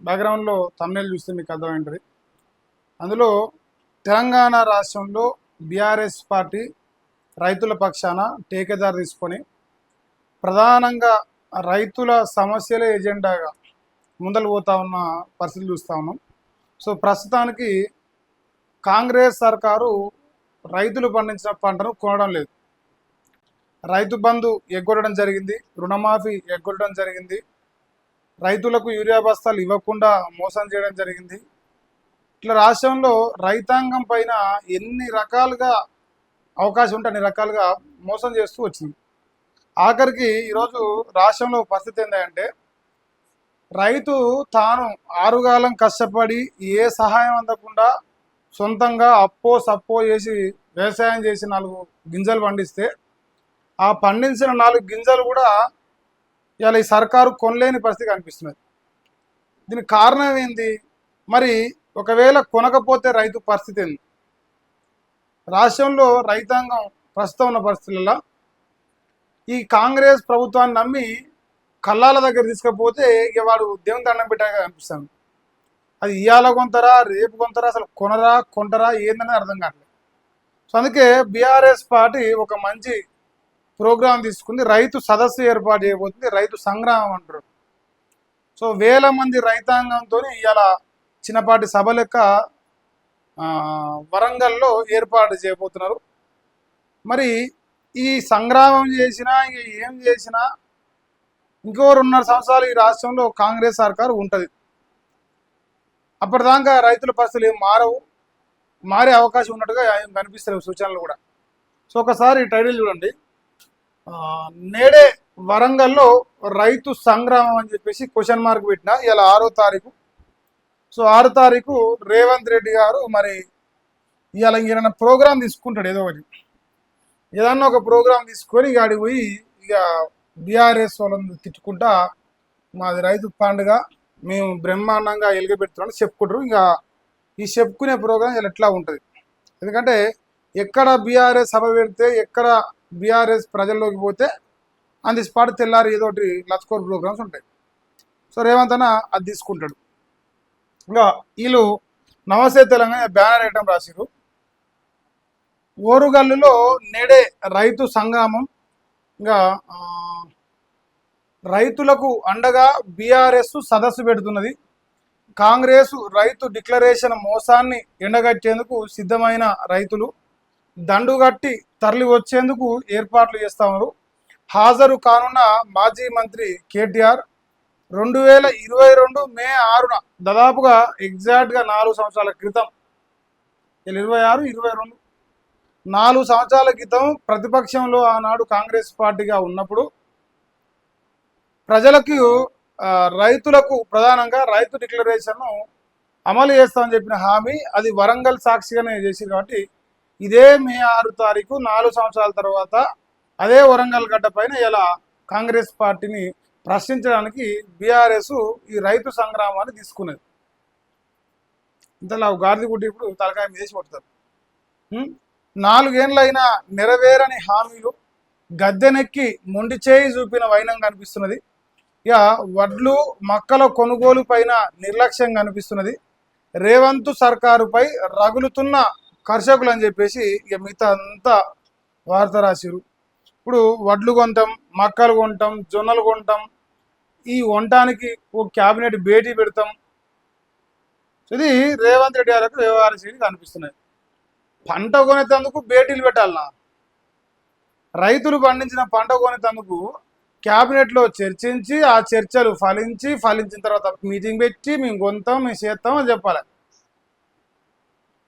బ్యాక్గ్రౌండ్లో thumbnail చూస్తే మీకు అర్థమైంటుంది. అందులో తెలంగాణ రాష్ట్రంలో బీఆర్ఎస్ పార్టీ రైతుల పక్షాన టేకేదారు తీసుకొని ప్రధానంగా రైతుల సమస్యలే ఎజెండాగా ముందలు పోతా ఉన్న పరిస్థితులు చూస్తూ ఉన్నాం. సో ప్రస్తుతానికి కాంగ్రెస్ సర్కారు రైతులు పండించిన పంటను కొనడం లేదు. రైతు బంధు ఎగ్గొట్టడం జరిగింది, రుణమాఫీ ఎగ్గొట్టడం జరిగింది, రైతులకు యూరియా బస్తాలు ఇవ్వకుండా మోసం చేయడం జరిగింది. ఇట్లా రాష్ట్రంలో రైతాంగం పైన ఎన్ని రకాలుగా అవకాశం ఉంటే అన్ని రకాలుగా మోసం చేస్తూ వచ్చింది. ఆఖరికి ఈరోజు రాష్ట్రంలో పరిస్థితి ఏంటంటే రైతు తాను ఆరుగాలం కష్టపడి ఏ సహాయం అందకుండా సొంతంగా అప్పో సప్పో చేసి వ్యవసాయం చేసి 4 గింజలు పండిస్తే ఆ పండించిన 4 గింజలు కూడా ఇవాళ ఈ సర్కారు కొనలేని పరిస్థితి కనిపిస్తున్నది. దీనికి కారణం ఏంది? మరి ఒకవేళ కొనకపోతే రైతు పరిస్థితి ఏంది? రాష్ట్రంలో రైతాంగం ప్రస్తుతం ఉన్న పరిస్థితులలో ఈ కాంగ్రెస్ ప్రభుత్వాన్ని నమ్మి కళ్ళాల దగ్గర తీసుకపోతే ఇక వాడు దేవుని దండం పెట్టాక అనిపిస్తాను. అది ఇవాళ కొంటారా, రేపు కొంటారా, అసలు కొనరా కొంటారా ఏందని అర్థం కావట్లేదు. సో అందుకే బీఆర్ఎస్ పార్టీ ఒక మంచి ప్రోగ్రాం తీసుకుంది, రైతు సదస్సు ఏర్పాటు చేయబోతుంది, రైతు సంగ్రామం అంటారు. సో వేల మంది రైతాంగంతో ఇవాళ చిన్నపాటి సభ లెక్క వరంగల్లో ఏర్పాటు చేయబోతున్నారు. మరి ఈ సంగ్రామం చేసినా ఇక ఏం చేసినా ఇంకో 2.5 సంవత్సరాలు ఈ రాష్ట్రంలో కాంగ్రెస్ సర్కారు ఉంటుంది. అప్పటిదాకా రైతుల పరిస్థితులు ఏం మారవు, మారే అవకాశం ఉన్నట్టుగా ఏం కనిపిస్తలేవు సూచనలు కూడా. సో ఒకసారి టైటిల్ చూడండి, నేడే వరంగల్లో రైతు సంగ్రామం అని చెప్పేసి క్వశ్చన్ మార్క్ పెట్టిన. ఇలా 6వ తారీఖు. సో 6వ తారీఖు రేవంత్ రెడ్డి గారు మరి ఇవాళ ఇంకేమైనా ప్రోగ్రాం తీసుకుంటాడు, ఏదో ఒకటి ఏదన్నా ఒక ప్రోగ్రాం తీసుకొని ఇక ఆడికి పోయి ఇక బీఆర్ఎస్ వాళ్ళని తిట్టుకుంటా మాది రైతు పండుగ మేము బ్రహ్మాండంగా ఎలుగబెడుతున్నాం చెప్పుకుంటారు. ఇంకా ఈ చెప్పుకునే ప్రోగ్రాం ఇలా ఎట్లా ఉంటుంది? ఎందుకంటే ఎక్కడ బీఆర్ఎస్ సభ పెడితే, ఎక్కడ బీఆర్ఎస్ ప్రజల్లోకి పోతే అంది స్పాట్ తెల్లారి ఏదో ఒకటి లచ్కోర్ ప్రోగ్రామ్స్ ఉంటాయి. సో రేవంత్ అన్న అది తీసుకుంటాడు. ఇంకా వీళ్ళు నమస్తే తెలంగాణ బ్యానర్ ఐటమ్ రాసిరు. ఓరుగల్లులో నేడే రైతు సంగ్రామం, ఇంకా రైతులకు అండగా బీఆర్ఎస్ సదస్సు పెడుతున్నది, కాంగ్రెస్ రైతు డిక్లరేషన్ మోసాన్ని ఎండగట్టేందుకు సిద్ధమైన రైతులు దండుగట్టి తరలి వచ్చేందుకు ఏర్పాట్లు చేస్తా ఉన్నారు. హాజరు కానున్న మాజీ మంత్రి కేటీఆర్ 2022 మే 6న దాదాపుగా ఎగ్జాక్ట్గా 4 సంవత్సరాల క్రితం, 26, 22 4 సంవత్సరాల క్రితం ప్రతిపక్షంలో ఆనాడు కాంగ్రెస్ పార్టీగా ఉన్నప్పుడు ప్రజలకు రైతులకు ప్రధానంగా రైతు డిక్లరేషన్ను అమలు చేస్తామని చెప్పిన హామీ అది వరంగల్ సాక్షిగానే చేసింది. కాబట్టి ఇదే మే 6 తారీఖు 4 సంవత్సరాల తర్వాత అదే వరంగల్ గడ్డ పైన ఇలా కాంగ్రెస్ పార్టీని ప్రశ్నించడానికి బీఆర్ఎస్ ఈ రైతు సంగ్రామాన్ని తీసుకున్నది. ఇంతలా గాడిద గుడ్డి ఇప్పుడు తలకాయ మీద వేసి కొడతారు. 4 ఏళ్ళైనా నెరవేరని హామీలు గద్దెనెక్కి మొండి చేయి చూపిన వైనం కనిపిస్తున్నది. ఇక వడ్లు మక్కల కొనుగోలు పైన నిర్లక్ష్యం కనిపిస్తున్నది. రేవంత్ సర్కారుపై రగులుతున్న కర్షకులు అని చెప్పేసి ఇక మిగతా అంతా వార్త రాసిరు. ఇప్పుడు వడ్లు కొంటాం, మక్కలు కొంటాం, జొన్నలు కొంటాం, ఈ వంటానికి ఒక క్యాబినెట్ భేటీ పెడతాం. ఇది రేవంత్ రెడ్డి గారికి వ్యవహారం కనిపిస్తున్నాయి. పంట కొనేందుకు భేటీలు పెట్టాలన్నా, రైతులు పండించిన పంట కొనేందుకు క్యాబినెట్లో చర్చించి ఆ చర్చలు ఫలించిన తర్వాత మీటింగ్ పెట్టి మేము కొంటాం, మేము చేస్తాం అని చెప్పాలి.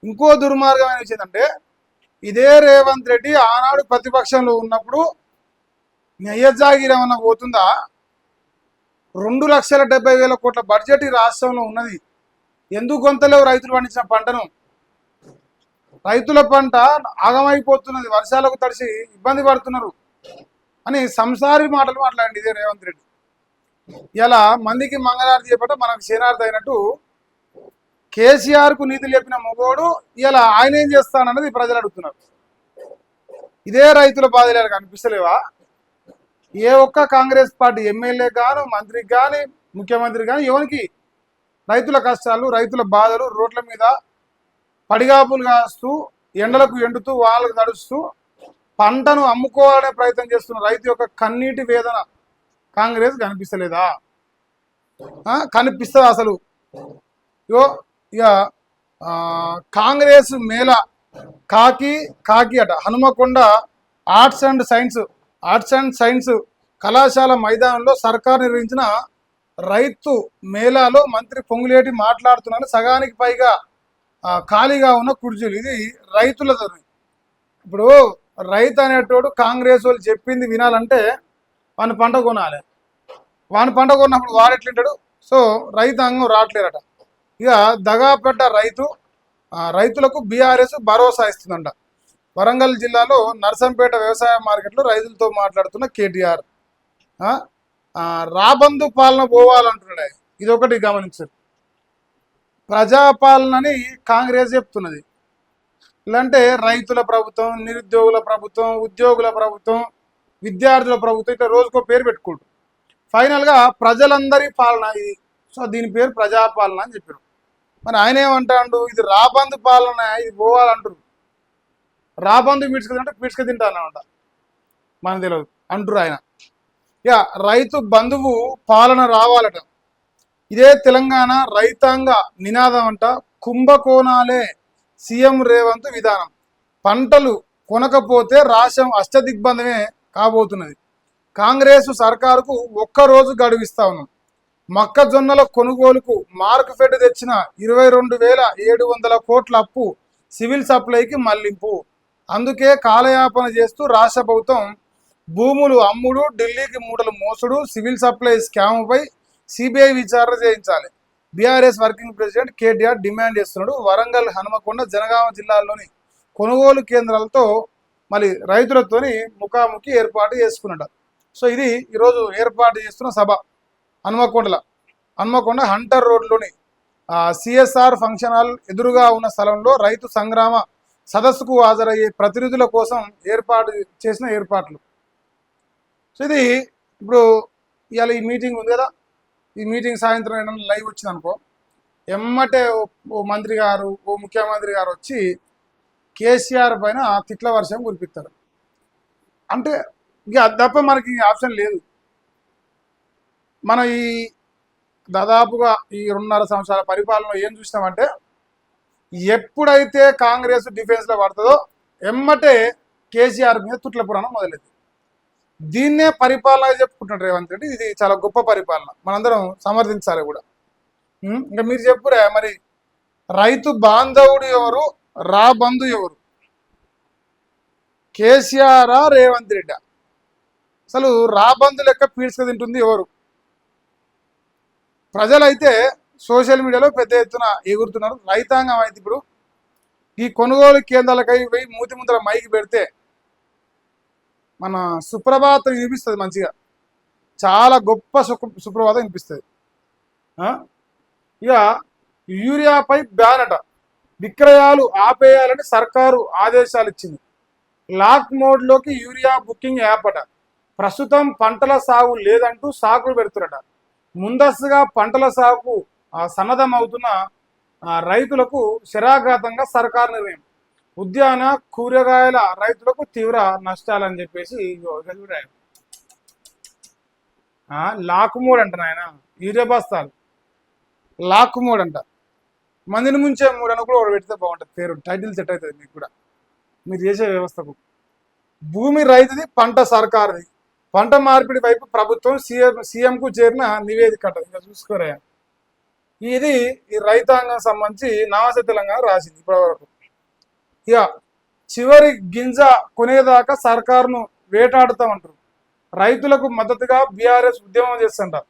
ఇంకో దుర్మార్గమైన విషయం ఏంటంటే ఇదే రేవంత్ రెడ్డి ఆనాడు ప్రతిపక్షంలో ఉన్నప్పుడు నయ్యజాగిరి ఏమన్నా పోతుందా? 2,70,000 కోట్ల బడ్జెట్ ఈ రాష్ట్రంలో ఉన్నది. ఎందుకు కొంతలేవు రైతులు పండించిన పంటను? రైతుల పంట ఆగమైపోతున్నది, వర్షాలకు తడిసి ఇబ్బంది పడుతున్నారు అని సంసారి మాటలు మాట్లాడండి ఇదే రేవంత్ రెడ్డి. ఇలా మందికి మంగళారతి చెప్పట మనకు శనార్థి అయినట్టు కేసీఆర్కు నీతులు చెప్పిన మొగోడు ఇలా ఆయన ఏం చేస్తానన్నది ప్రజలు అడుగుతున్నారు. ఇదే రైతుల బాధలు కనిపిస్తలేవా? ఏ ఒక్క కాంగ్రెస్ పార్టీ ఎమ్మెల్యే గాను, మంత్రికి కానీ, ముఖ్యమంత్రి కానీ ఎవరికి రైతుల కష్టాలు, రైతుల బాధలు, రోడ్ల మీద పడిగాపులు కాస్తూ ఎండలకు ఎండుతూ వాళ్ళకు తడుస్తూ పంటను అమ్ముకోవాలనే ప్రయత్నం చేస్తున్న రైతు యొక్క కన్నీటి వేదన కాంగ్రెస్ కనిపిస్తలేదా? కనిపిస్తుంది అసలు. ఇగో ఇక కాంగ్రెస్ మేళ కాకి కాకి అట హనుమకొండ ఆర్ట్స్ అండ్ సైన్స్ కళాశాల మైదానంలో సర్కార్ నిర్వహించిన రైతు మేళాలో మంత్రి పొంగులేటి మాట్లాడుతున్నారు. సగానికి పైగా ఖాళీగా ఉన్న కుర్చీలు. ఇది రైతులతో. ఇప్పుడు రైతు అనేటోడు కాంగ్రెస్ వాళ్ళు చెప్పింది వినాలంటే వాని పంట కొనాలి. వాని పంట కొన్నప్పుడు వాడు ఎట్లుంటాడు? సో రైతాంగం రావట్లేరట. ఇక దగాపడ్డ రైతులకు బీఆర్ఎస్ భరోసా ఇస్తుందంట. వరంగల్ జిల్లాలో నర్సంపేట వ్యవసాయ మార్కెట్లో రైతులతో మాట్లాడుతున్న కేటీఆర్ రాబందు పాలన పోవాలంటున్నాడు. ఇది ఒకటి గమనించారు. ప్రజాపాలనని కాంగ్రెస్ చెప్తున్నది. ఇలాంటే రైతుల ప్రభుత్వం, నిరుద్యోగుల ప్రభుత్వం, ఉద్యోగుల ప్రభుత్వం, విద్యార్థుల ప్రభుత్వం, ఇట్లా రోజుకో పేరు పెట్టుకుంటారు. ఫైనల్గా ప్రజలందరి పాలన ఇది. సో దీని పేరు ప్రజాపాలన అని చెప్పారు. మరి ఆయన ఏమంటాడు? ఇది రాబందు పాలన, ఇది పోవాలంటారు. రాబందు పిడుచుకుంటే పిడుచుక తింటానంట, మనకు తెలియదు అంటారు ఆయన. ఇక రైతు బంధువు పాలన రావాలట. ఇదే తెలంగాణ రైతాంగ నినాదం అంట. కుంభకోణాలే సీఎం రేవంత్ విధానం. పంటలు కొనకపోతే రాష్ట్రం అష్టదిగ్బంధమే కాబోతున్నది. కాంగ్రెస్ సర్కారుకు ఒక్కరోజు గడువిస్తా ఉన్నాం. మొక్కజొన్నల కొనుగోలుకు మార్కెట్ తెచ్చిన 22,700 కోట్ల అప్పు సివిల్ సప్లైకి మళ్లింపు. అందుకే కాలయాపన చేస్తూ రాష్ట్ర ప్రభుత్వం భూములు అమ్ముడు, ఢిల్లీకి మూటలు మోసుడు, సివిల్ సప్లై స్కామ్పై సిబిఐ విచారణ చేయించాలి. BRS working president KTR demand చేస్తున్నాడు. వరంగల్, హనుమకొండ, జనగామ జిల్లాల్లోని కొనుగోలు కేంద్రాలతో మళ్ళీ రైతులతోని ముఖాముఖి ఏర్పాటు చేసుకున్నాడు. సో ఇది ఈరోజు ఏర్పాటు చేస్తున్న సభ హనుమకొండ హంటర్ రోడ్లోని సిఎస్ఆర్ ఫంక్షన్ హాల్ ఎదురుగా ఉన్న స్థలంలో రైతు సంగ్రామ సదస్సుకు హాజరయ్యే ప్రతినిధుల కోసం ఏర్పాటు చేసిన ఏర్పాట్లు. సో ఇది ఇప్పుడు ఇవాళ ఈ మీటింగ్ ఉంది కదా, ఈ మీటింగ్ సాయంత్రం ఏదైనా లైవ్ వచ్చింది అనుకో, ఎమ్మటే ఓ మంత్రి గారు, ఓ ముఖ్యమంత్రి గారు వచ్చి కేసీఆర్ పైన తిట్ల వర్షం కురిపిస్తారు. అంటే ఇక అది తప్ప మనకి ఆప్షన్ లేదు. మనం ఈ దాదాపుగా ఈ 2.5 సంవత్సరాల పరిపాలనలో ఏం చూసినామంటే, ఎప్పుడైతే కాంగ్రెస్ డిఫెన్స్లో పడుతుందో ఎమ్మటే కేసీఆర్ మీద తుట్ల పురాణం మొదలైంది. దీన్నే పరిపాలన చెప్పుకుంటున్నాడు రేవంత్ రెడ్డి. ఇది చాలా గొప్ప పరిపాలన, మనందరం సమర్థించాలి కూడా. ఇంకా మీరు చెప్పురే, మరి రైతు బాంధవుడు ఎవరు, రా బంధు ఎవరు? కేసీఆర్ రేవంత్ రెడ్డి? అసలు రా బంధు లెక్క పీడ్చుకు తింటుంది ఎవరు? ప్రజలైతే సోషల్ మీడియాలో పెద్ద ఎత్తున ఎగురుతున్నారు. రైతాంగం అయితే ఇప్పుడు ఈ కొనుగోలు కేంద్రాలకై పోయి మూతి ముందర మైకి పెడితే మన సుప్రభాతం వినిపిస్తుంది. మంచిగా చాలా గొప్ప సుప్రభాతం వినిపిస్తుంది. ఇక యూరియాపై బ్యాన్ అట. విక్రయాలు ఆపేయాలని సర్కారు ఆదేశాలు ఇచ్చింది. లాక్ మోడ్లోకి యూరియా బుకింగ్ యాప్ అట. ప్రస్తుతం పంటల సాగు లేదంటూ సాగులు పెడుతున్నట. ముందస్తుగా పంటల సాగు సన్నద్ధమవుతున్న రైతులకు శరాఘాతంగా సర్కారు నిర్ణయం. ఉద్యాన కూరగాయల రైతులకు తీవ్ర నష్టాలని చెప్పేసి లాక్ మోడ్ అంట నాయన. యూరియా బస్తాలు లాక్ మోడ్ అంట. మందిని ముంచే మూడు అని కూడా పెడితే బాగుంటుంది. పేరు టైటిల్ సెట్ అవుతుంది మీకు కూడా, మీరు చేసే వ్యవస్థకు. భూమి రైతుది, పంట సర్కారుది. పంట మార్పిడి వైపు ప్రభుత్వం సీఎంకు చేరిన నివేదిక ఇంకా చూసుకోరా. ఇది ఈ రైతాంగం సంబంధించి నమస్తే తెలంగాణ రాసింది ఇప్పటివరకు. ఇక చివరి గింజ కొనేదాకా సర్కారును వేటాడుతామంటారు. రైతులకు మద్దతుగా బీఆర్ఎస్ ఉద్యమం చేస్తుంటారు.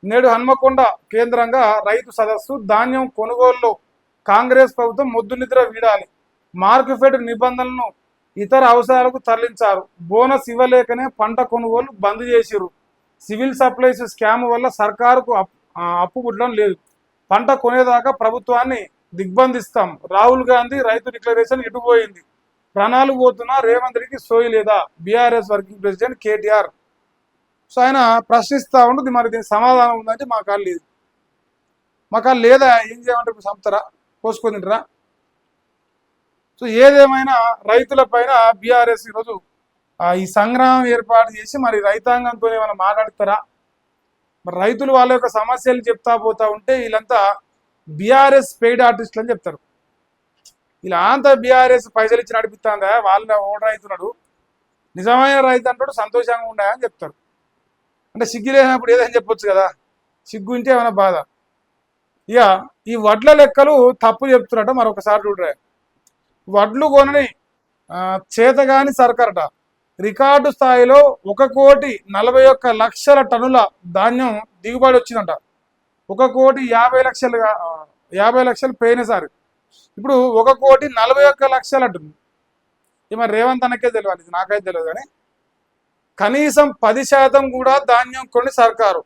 నేడు హన్మకొండ కేంద్రంగా రైతు సదస్సు. ధాన్యం కొనుగోలులో కాంగ్రెస్ ప్రభుత్వం మొద్దు నిద్ర వీడాలి. మార్కెట్ నిబంధనలను ఇతర అవసరాలకు తరలించారు. బోనస్ ఇవ్వలేకనే పంట కొనుగోలు బంద్ చేసిరు. సివిల్ సప్లైస్ స్కామ్ వల్ల సర్కారుకు అప్పు పుట్టడం లేదు. పంట కొనేదాకా ప్రభుత్వాన్ని దిగ్బంధిస్తాం. రాహుల్ గాంధీ రైతు డిక్లరేషన్ ఎటుపోయింది? ప్రణాళిక పోతున్నా రేవంత్ రెడ్డికి సోయి లేదా? BRS working president KTR. So ఆయన ప్రశ్నిస్తూ ఉంటుంది. మరి దీనికి సమాధానం ఉందంటే మా కాదు లేదు. మాకు లేదా ఏం చేయమంటే ఇప్పుడు సంపుతారా, పోసుకొని తింటారా? సో ఏదేమైనా రైతుల పైన బీఆర్ఎస్ ఈరోజు ఈ సంగ్రామం ఏర్పాటు చేసి మరి రైతాంగంతో ఏమైనా మాట్లాడతారా? మరి రైతులు వాళ్ళ యొక్క సమస్యలు చెప్తా పోతా ఉంటే వీళ్ళంతా బీఆర్ఎస్ పెయిడ్ ఆర్టిస్టులు అని చెప్తారు. ఇలా అంతా బీఆర్ఎస్ పైసలు ఇచ్చి నడిపిస్తుందా, వాళ్ళ ఓడ రైతున్నాడు, నిజమైన రైతు అంటాడు సంతోషంగా ఉన్నాయని చెప్తారు. అంటే సిగ్గు లేనప్పుడు ఏదని చెప్పొచ్చు కదా, సిగ్గు ఉంటే ఏమైనా బాధ. ఇక ఈ వడ్ల లెక్కలు తప్పు చెప్తున్నట్ట మరొకసారి చూడరా. వడ్లు కొనని చేతగాని సర్కారట రికార్డు స్థాయిలో 1,41,00,000 టన్నుల ధాన్యం దిగుబడి వచ్చిందంట. 1,50,00,000 పోయినసారి, ఇప్పుడు 1,41,00,000 అంటుంది. మరి రేవంత్ అన్నకే తెలియాలి, నాకైతే తెలియదు. కానీ కనీసం 10% కూడా ధాన్యం కొని సర్కారు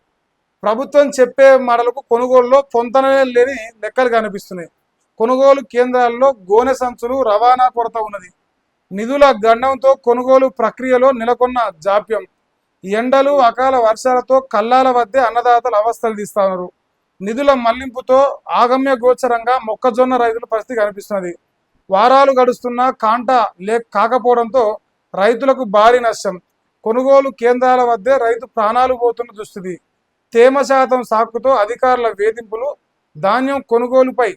ప్రభుత్వం చెప్పే మడలకు కొనుగోలులో పొంతనే లేని లెక్కలు కనిపిస్తున్నాయి. కొనుగోలు కేంద్రాల్లో గోనె సంచులు రవాణా కొరత ఉన్నది. నిధుల గండంతో కొనుగోలు ప్రక్రియలో నెలకొన్న జాప్యం, ఎండలు అకాల వర్షాలతో కల్లాల వద్దే అన్నదాతలు అవస్థలు తీస్తున్నారు. నిధుల మళ్లింపుతో ఆగమ్య గోచరంగా మొక్కజొన్న రైతుల పరిస్థితి కనిపిస్తున్నది. వారాలు గడుస్తున్నా కాంటా కాకపోవడంతో రైతులకు భారీ నష్టం. కొనుగోలు కేంద్రాల వద్దే రైతు ప్రాణాలు పోతున్న దుస్థితి. తేమ శాతం సాకుతో అధికారుల వేధింపులు, ధాన్యం కొనుగోలుపై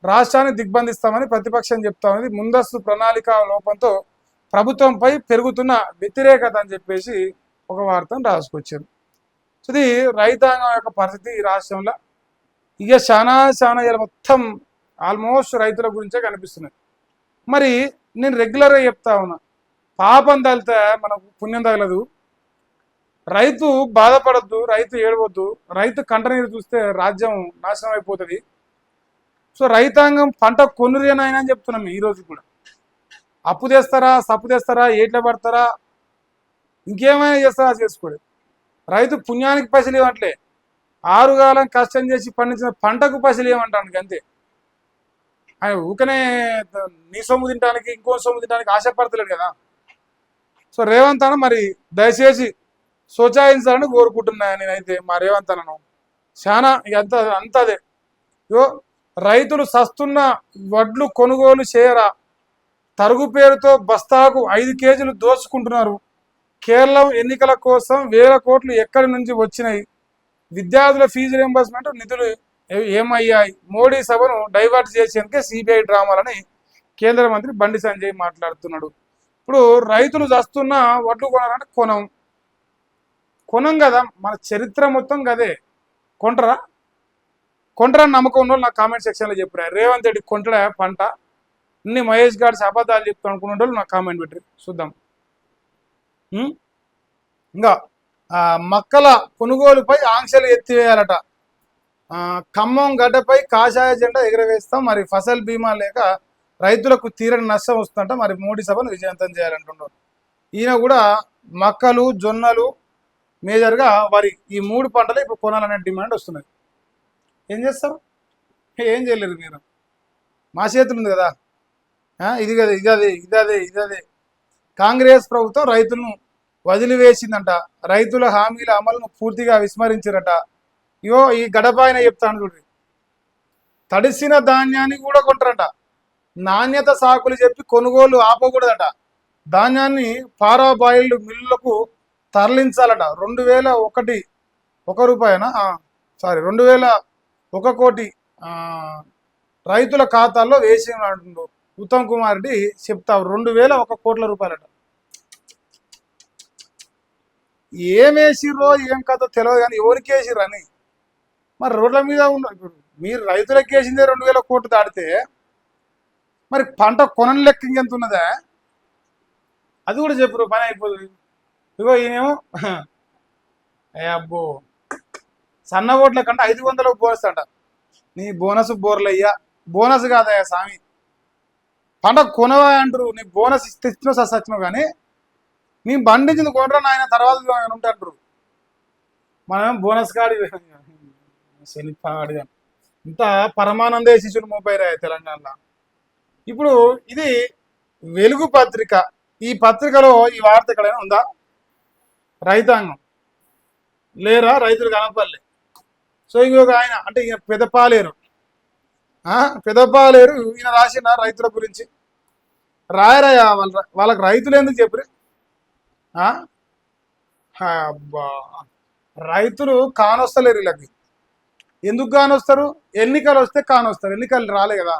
రాష్ట్రాన్ని దిగ్బంధిస్తామని ప్రతిపక్షం చెప్తా ఉంది. ముందస్తు ప్రణాళిక లోపంతో ప్రభుత్వంపై పెరుగుతున్న వ్యతిరేకత అని చెప్పేసి ఒక వార్తను రాసుకొచ్చారు. ఇది రైతాంగం యొక్క పరిస్థితి ఈ రాష్ట్రంలో. ఇక చాలా ఇలా మొత్తం ఆల్మోస్ట్ రైతుల గురించే కనిపిస్తున్నాయి. మరి నేను రెగ్యులర్గా చెప్తా ఉన్నా, పాపం తగిలితే మనకు పుణ్యం తగలదు. రైతు బాధపడద్దు, రైతు ఏడవద్దు, రైతు కంటనీరు చూస్తే రాజ్యం నాశనం అయిపోతుంది. సో రైతాంగం పంట కొనురేనైనా అని చెప్తున్నాం. ఈరోజు కూడా అప్పు తెస్తారా, సప్పు తెస్తారా, ఏట్ల పడతారా, ఇంకేమైనా చేస్తారా చేసుకోండి. రైతు పుణ్యానికి పైసలు ఇవ్వట్లే, ఆరుగాలం కష్టం చేసి పండించిన పంటకు పైసలు ఇవ్వమంటానికి అంతే. ఆయన ఊకనే నీ సొమ్ము తినడానికి ఇంకో సొమ్ము తినడానికి ఆశపడతలేడు కదా. సో రేవంత్ అన్న మరి దయచేసి సోచాయించాలని కోరుకుంటున్నా నేనైతే మా రేవంత్ అన్నను. చాలా అంతదే యో రైతులు సస్తున్న వడ్లు కొనుగోలు చేయరా, తరుగు పేరుతో బస్తాకు 5 కేజీలు దోచుకుంటున్నారు. కేరళం ఎన్నికల కోసం వేల కోట్లు ఎక్కడి నుంచి వచ్చినాయి, విద్యార్థుల ఫీజు రియంబర్స్మెంట్ నిధులు ఏమయ్యాయి, మోడీ సభను డైవర్ట్ చేసేందుకే సిబిఐ డ్రామాలని కేంద్ర మంత్రి బండి సంజయ్ మాట్లాడుతున్నాడు. ఇప్పుడు రైతులు చస్తున్న వడ్లు కొనాలంటే కొనం కదా, మన చరిత్ర మొత్తం కదే. కొంటరా నమ్మకం ఉన్న వాళ్ళు నాకు కామెంట్ సెక్షన్లో చెప్పారు. రేవంత్ రెడ్డి కొంటడా పంట, ఇన్ని మహేష్ గారి అబద్ధాలు చెప్తా అనుకున్న వాళ్ళు నాకు కామెంట్ పెట్టారు, చూద్దాం. ఇంకా మక్కల కొనుగోలుపై ఆంక్షలు ఎత్తివేయాలట. ఖమ్మం గడ్డపై కాషాయ జెండా ఎగురవేస్తాం. మరి ఫసల్ బీమా లేక రైతులకు తీరని నష్టం వస్తుందంట. మరి మోడీ సభను విజయవంతం చేయాలంటున్నారు. ఈయన కూడా మక్కలు, జొన్నలు, మేజర్గా వరి, ఈ 3 పంటలు ఇప్పుడు కొనాలనే డిమాండ్ వస్తున్నది. ఏం చేస్తారు? ఏం చేయలేరు. మీరు మా చేతులు ఉంది కదా, ఇది కదా, ఇదదే. కాంగ్రెస్ ప్రభుత్వం రైతులను వదిలివేసిందంట. రైతుల హామీల అమలును పూర్తిగా విస్మరించారట. ఇగో ఈ గడపాయన చెప్తాను చూడండి, తడిసిన ధాన్యాన్ని కూడా కొంటారట. నాణ్యత సాకులు చెప్పి కొనుగోలు ఆపకూడదట. ధాన్యాన్ని పారాబాయిల్డ్ మిల్లులకు తరలించాలట. 2,001 కోటి రైతుల ఖాతాల్లో వేసి అంటుండు ఉత్తమ్ కుమార్ రెడ్డి చెప్తావు. 2,001 కోట్ల రూపాయలట. ఏమేసిర్రో ఏం కథ తెలియదు కానీ ఎవరికి వేసిర్రు అని. మరి రోడ్ల మీద ఉన్న మీరు రైతులకు వేసిందే 2,000 కోట్లు దాటితే మరి పంట కొనని లెక్క ఇంకెంత ఉన్నదా, అది కూడా చెప్పరు, పని అయిపోతుంది. ఇగో ఈయనేమో అబ్బో సన్న ఓట్ల కంటే 500 బోనస్ అంట. నీ బోనస్ బోర్లయ్యా, బోనస్ కాదయ్యా స్వామి, పంట కొనవా అంటారు. నీ బోనస్ ఇచ్చినా సచ్చినావు కానీ నీ బండించింది కొనరా నాయన తర్వాత ఉంటారు. మనం బోనస్ కాడి శనిపాడిగా ఇంత పరమానంద శిశుడు 30 తెలంగాణలో. ఇప్పుడు ఇది వెలుగు పత్రిక. ఈ పత్రికలో ఈ వార్త ఎక్కడైనా ఉందా? రైతాంగం లేరా, రైతులు కనపడలే. సో ఇంకొక ఆయన అంటే ఈయన పెదపాలేరు, పెదపాలేరు ఈయన రాసిన రైతుల గురించి రాయరాయ వాళ్ళకి రైతులు ఎందుకు చెప్పరు? అబ్బా, రైతులు కానొస్తలేరు వీళ్ళకి. ఎందుకు కానొస్తారు? ఎన్నికలు వస్తే కానొస్తారు. ఎన్నికలు రాలే కదా.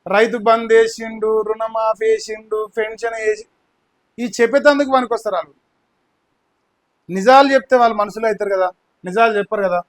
రైతు బంద్ వేసిండు, రుణమాఫీ వేసిండు, పెన్షన్ వేసి ఈ చెప్పేటందుకు పనికి వస్తారు వాళ్ళు. నిజాలు చెప్తే వాళ్ళు మనుషులు అవుతారు కదా, నిజాలు చెప్పరు కదా.